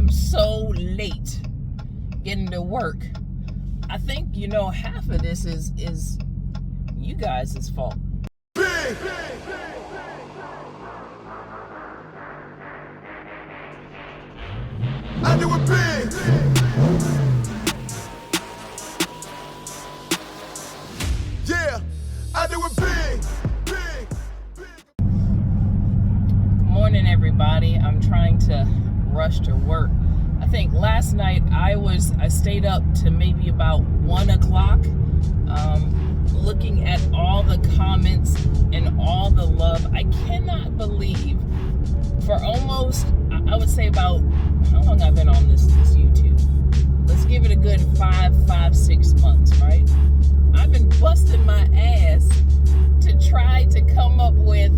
am so late getting to work. I think, half of this is you guys' fault. I do it big. Yeah, I do it big. Good morning, everybody. I'm trying to rush to work. I think last night I stayed up to maybe about 1 o'clock, looking at all the comments and all the love. I cannot believe for almost, I would say about, how long I've been on this YouTube? Let's give it a good 6 months, right? I've been busting my ass to try to come up with,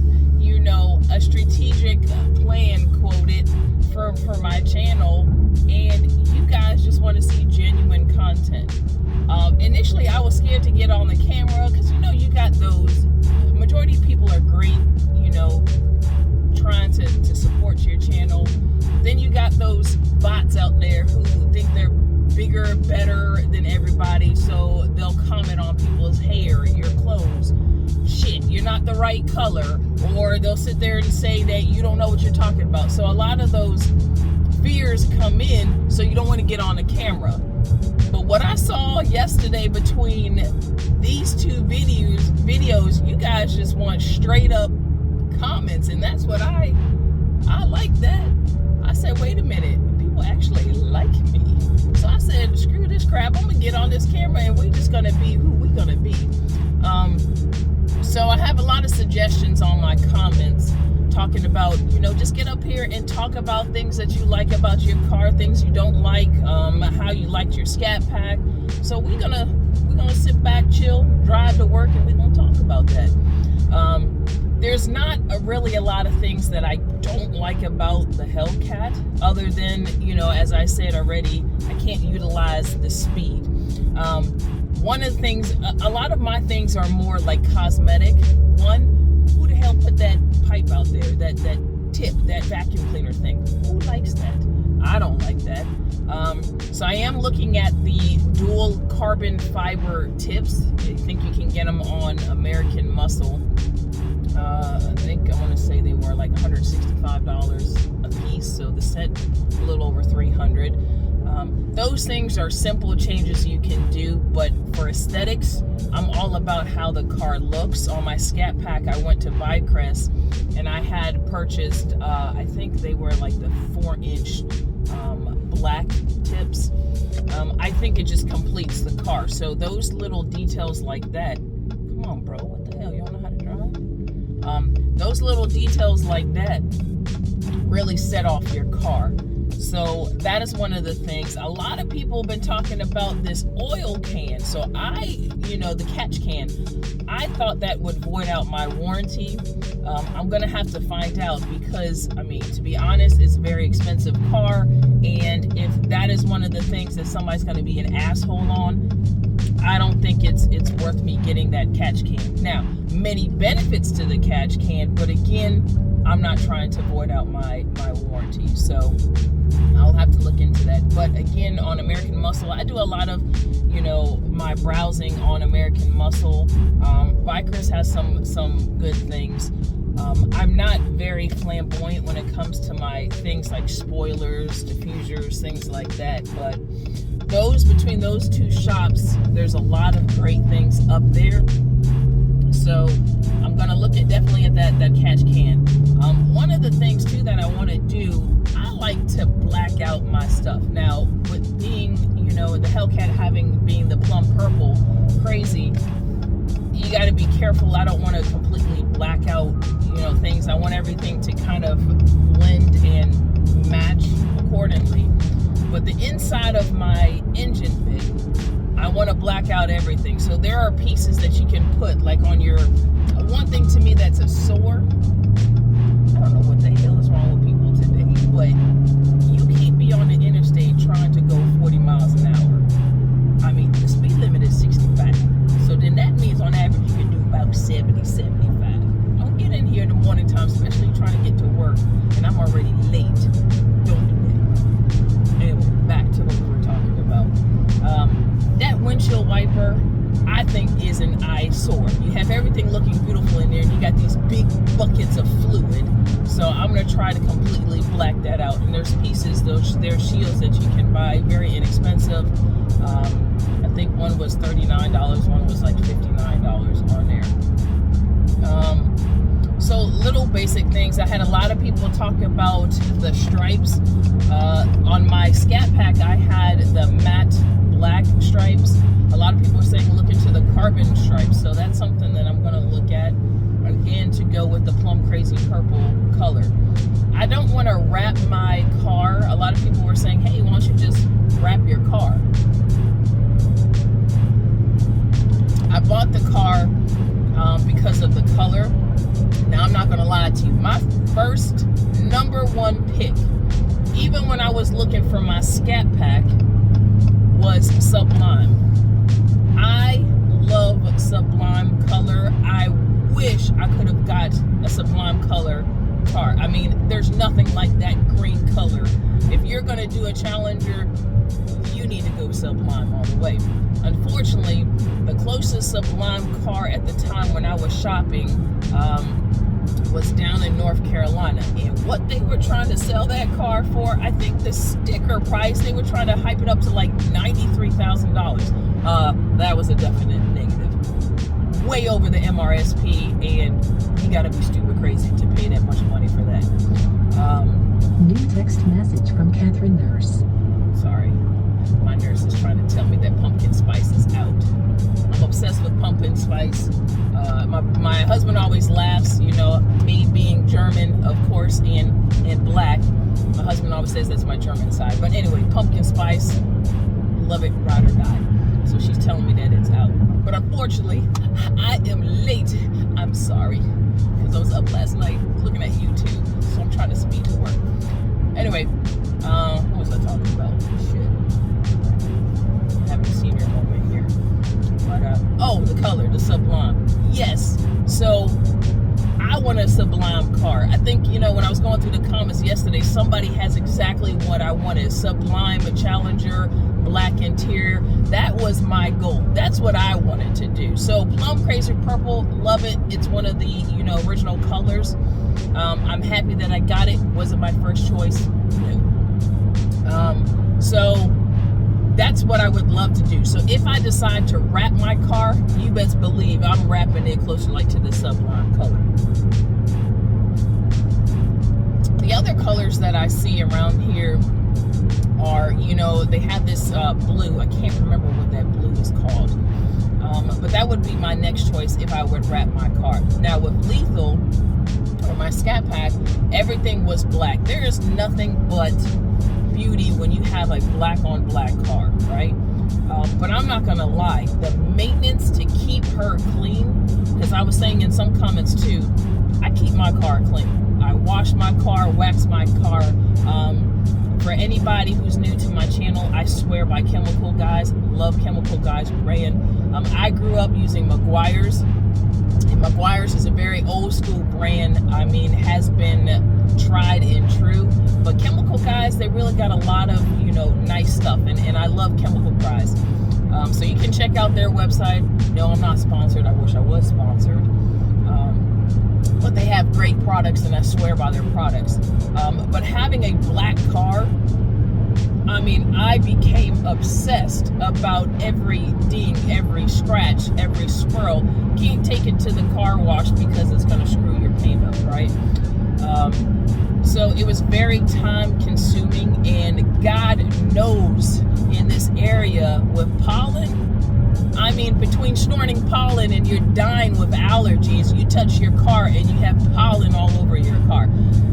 a strategic plan, quoted, for my channel, and you guys just want to see genuine content. Initially, I was scared to get on the camera because, you got those, majority of people are great, trying to support your channel. Then you got those bots out there who think they're bigger, better than everybody, so they'll comment on people's hair, your clothes. Shit, you're not the right color, or they'll sit there and say that you don't know what you're talking about. So a lot of those fears come in, so you don't want to get on the camera. But what I saw yesterday between these two videos, you guys just want straight up comments, and that's what I like that. I said, wait a minute, people actually like me. So I said, screw this crap, I'm gonna get on this camera and we're just gonna be who we gonna be. So I have a lot of suggestions on my comments talking about, just get up here and talk about things that you like about your car, things you don't like, how you liked your Scatpack. So we're gonna sit back, chill, drive to work, and we're gonna talk about that. There's not really a lot of things that I don't like about the Hellcat, other than, as I said already, I can't utilize the speed. One of the things, a lot of my things are more like cosmetic. One, who the hell put that pipe out there, that tip, that vacuum cleaner thing? Who likes that? I don't like that. So I am looking at the dual carbon fiber tips. I think you can get them on American Muscle. I think I want to say they were like $165 a piece, so the set a little over $300. Those things are simple changes you can do, but for aesthetics, I'm all about how the car looks. On my Scatpack, I went to Vicrest and I had purchased, I think they were like the 4-inch black tips. I think it just completes the car. So those little details like that, come on, bro, what the hell, you don't know how to drive? Those little details like that really set off your car. So that is one of the things. A lot of people have been talking about this oil can. So the catch can, I thought that would void out my warranty. I'm going to have to find out because, to be honest, it's a very expensive car. And if that is one of the things that somebody's going to be an asshole on, I don't think it's worth me getting that catch can. Now, many benefits to the catch can, but again, I'm not trying to void out my warranty. So I'll have to look into that. But again, on American Muscle, I do a lot of, my browsing on American Muscle. Vicrest has some good things. I'm not very flamboyant when it comes to my things like spoilers, diffusers, things like that. But between those two shops, there's a lot of great things up there. So I'm gonna look definitely at that catch can. One of the things too that I want to do, I like to black out my stuff. Now with being, the Hellcat being the plum purple, crazy, you got to be careful. I don't want to completely black out, things. I want everything to kind of blend and match accordingly. But the inside of my engine bay, I want to black out everything. So there are pieces that you can put, like on your, one thing to me that's a sore, I don't know what the hell is wrong with people today, but you can't be on the interstate trying to go 40 miles an hour. The speed limit is 65. So then that means on average you can do about 70, 75. Don't get in here in the morning time, especially trying to get to work, and I'm already late. Don't do that. to try to completely black that out. And there's pieces, there's shields that you can buy, very inexpensive. I think one was $39, one was like $59 on there. So little basic things. I had a lot of people talk about the stripes. On my Scatpack, I had the matte black stripes. A lot of people were saying look into the carbon stripes. So that's something that I'm going to look at. Again, to go with the plum crazy purple color. I don't want to wrap my car. A lot of people were saying, hey, why don't you just wrap your car? I bought the car because of the color. Now, I'm not going to lie to you. My first #1 pick, even when I was looking for my Scatpack, was Sublime. I love Sublime color. I wish I could have got a Sublime color car. I mean, there's nothing like that green color. If you're going to do a Challenger, you need to go Sublime all the way. Unfortunately, the closest Sublime car at the time when I was shopping was down in North Carolina. And what they were trying to sell that car for, I think the sticker price, they were trying to hype it up to like $93,000. That was a definite negative. Way over the MRSP, and you gotta be stupid crazy to pay that much money for that. New text message from Catherine Nurse. Sorry, my nurse is trying to tell me that pumpkin spice is out. I'm obsessed with pumpkin spice. My husband always laughs, you know, me being German, of course, and black. My husband always says that's my German side. But anyway, pumpkin spice, love it, ride or die. So she's telling me that it's out. But unfortunately, I am late. I'm sorry, because I was up last night looking at YouTube, so I'm trying to speed to work. Anyway, what was I talking about? Shit. Having a senior moment here. But, oh, the color, the Sublime. Yes. So, I want a Sublime car. I think, you know, when I was going through the comments yesterday, somebody has exactly what I wanted. Sublime, a Challenger, black interior. That was my goal. That's what I wanted to do. So plum crazy purple, love it. It's one of the, you know, original colors. I'm happy that I got it. Wasn't my first choice. No. So that's what I would love to do. So if I decide to wrap my car, you best believe I'm wrapping it closer like to the Sublime color. The other colors that I see around here are, you know, they have this blue. I can't remember what that blue is called. But that would be my next choice if I would wrap my car. Now with Lethal, or my Scatpack, everything was black. There is nothing but beauty when you have a black on black car, right? But I'm not gonna lie, the maintenance to keep her clean, because I was saying in some comments too, I keep my car clean. I wash my car, wax my car. For anybody who's new to my channel, I swear by Chemical Guys. Love Chemical Guys brand. I grew up using Meguiar's. And Meguiar's is a very old school brand. I mean, has been tried and true. But Chemical Guys, they really got a lot of, you know, nice stuff. And I love Chemical Guys. So you can check out their website. No, I'm not sponsored. I wish I was sponsored. But they have great products, and I swear by their products. But having a black car, I mean, I became obsessed about every ding, every scratch, every swirl. Can't take it to the car wash because it's going to screw your paint up, right? So it was very time consuming, and God knows in this area with pollen, I mean, between snorting pollen and you're dying with allergies, you touch your car and you have pollen all over your car.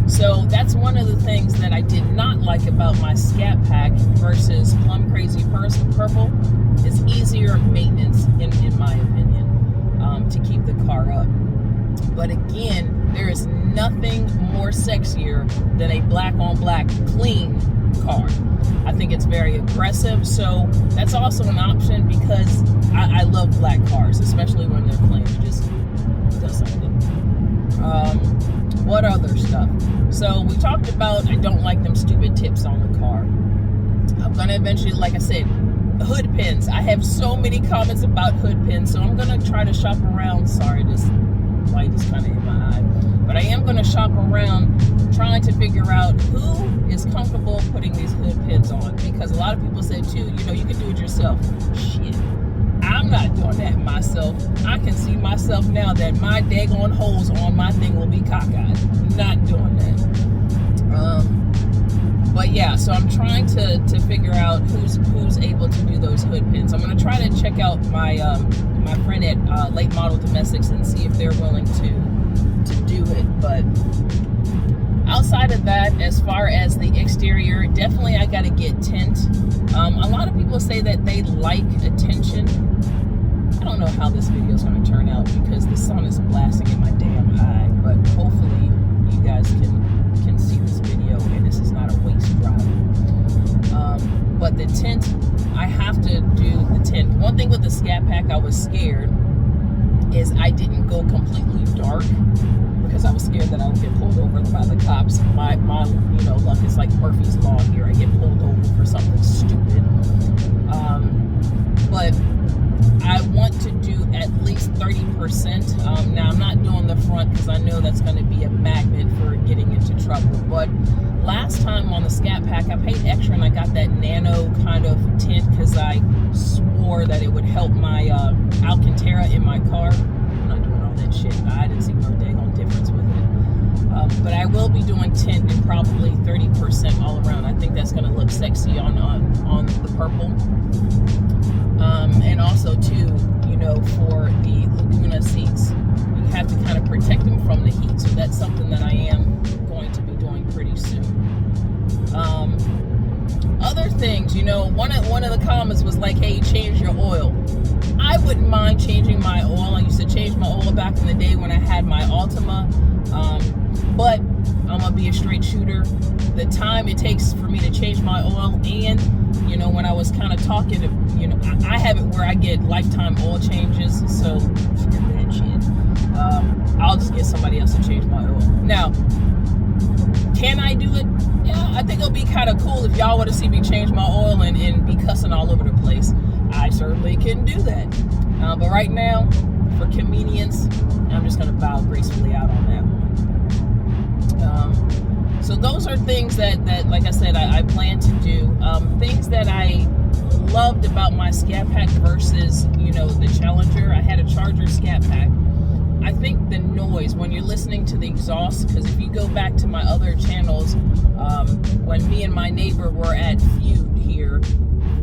So that's one of the things that I did not like about my Scatpack versus Plum Crazy Purple. It's easier maintenance, in my opinion, to keep the car up. But again, there is nothing more sexier than a black on black clean car. I think it's very aggressive, so that's also an option because I love black cars, especially when they're clean. It just does something. What other stuff? So we talked about I don't like them stupid tips on the car. I'm gonna eventually, like I said, hood pins. I have so many comments about hood pins, so I'm gonna try to shop around. Sorry, this light is kind of in my eye. But I am going to shop around trying to figure out who is comfortable putting these hood pins on, because a lot of people said too, you know, you can do it yourself. Shit, I'm not doing that myself. I can see myself now that my daggone holes on my thing will be cockeyed. Not doing that. But yeah, so I'm trying to figure out who's able to do those hood pins. I'm going to try to check out my my friend at Late Model Domestics and see if they're willing to do it. But outside of that, as far as the exterior, definitely I got to get tint. A lot of people say that they like attention. I don't know how this video is going to turn out because the sun is blasting in my damn eye, but hopefully you guys can see this video and this is not a waste drive. But the tint, I have to do the tint. One thing with the Scatpack, I was scared is I didn't go completely dark because I was scared that I would get pulled over by the cops. My you know, luck is like Murphy's Law here. I get pulled over for something stupid. But I want to do at least 30%. Now I'm not doing the front because I know that's going to be a magnet for getting into trouble. But last time on the Scatpack, I paid extra and I got that nano kind of tint because I swore that it would help my Alcantara in my car. I'm not doing all that shit. I didn't see no daggone difference with it. But I will be doing tint and probably 30% all around. I think that's going to look sexy on the purple. And also too, you know, for the Laguna seats, you have to kind of protect them from the heat. So that's something that I am going to be doing pretty soon. Other things, you know, one of the comments was like, hey, change your oil. I wouldn't mind changing my oil. I used to change my oil back in the day when I had my Altima. But I'm gonna be a straight shooter. The time it takes for me to change my oil, and you know, when I was kind of talking to, you know, I have it where I get lifetime oil changes, so forget that shit. I'll just get somebody else to change my oil. Now, can I do it? Yeah, I think it'll be kind of cool if y'all want to see me change my oil and be cussing all over the place. I certainly can do that. But right now, for convenience, I'm just gonna bow gracefully out on that one. So those are things that like I said, I plan to do. Things that I loved about my Scatpack versus, you know, the Challenger. I had a Charger Scatpack. I think the noise when you're listening to the exhaust, because if you go back to my other channels, when me and my neighbor were at feud here,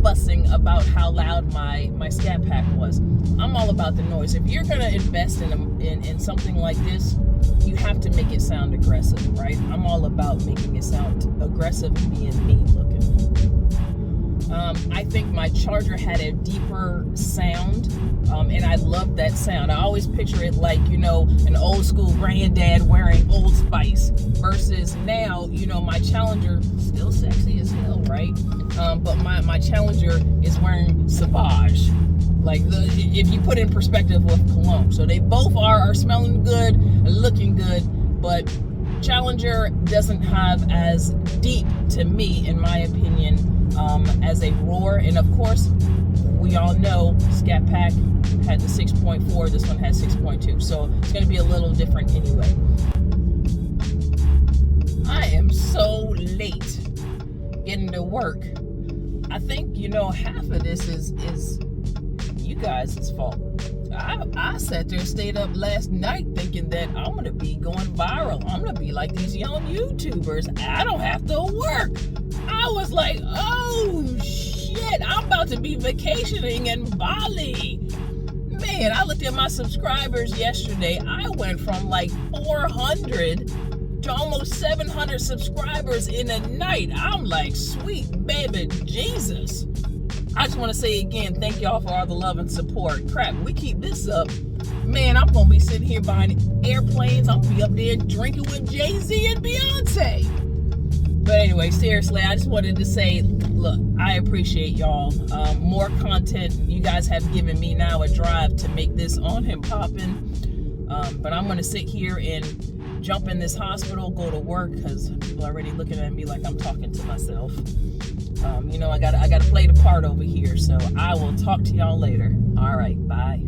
fussing about how loud my Scatpack was. I'm all about the noise. If you're gonna invest in something like this, you have to make it sound aggressive, right? I'm all about making it sound aggressive and being mean looking. I think my Charger had a deeper sound, and I loved that sound. I always picture it like, you know, an old school granddad wearing Old Spice versus now, you know, my Challenger, still sexy as hell, right? But my Challenger is wearing Sauvage. Like, if you put in perspective with cologne. So they both are smelling good and looking good, but Challenger doesn't have as deep, to me, in my opinion, as a roar. And of course, we all know Scatpack had the 6.4, this one has 6.2. So it's going to be a little different anyway. I am so late getting to work. I think, you know, half of this is you guys' fault. I sat there and stayed up last night thinking that I'm gonna be going viral. I'm gonna be like these young YouTubers. I don't have to work. I was like, oh shit, I'm about to be vacationing in Bali. Man, I looked at my subscribers yesterday. I went from like 400 to almost 700 subscribers in a night. I'm like, sweet baby Jesus. I just want to say again, thank y'all for all the love and support. Crap, we keep this up, man, I'm going to be sitting here buying airplanes. I'm going to be up there drinking with Jay-Z and Beyonce. But anyway, seriously, I just wanted to say, look, I appreciate y'all. More content. You guys have given me now a drive to make this on and popping. But I'm going to sit here and jump in this hospital, go to work, because people are already looking at me like I'm talking to myself. You know, I gotta play the part over here, so I will talk to y'all later. All right, bye.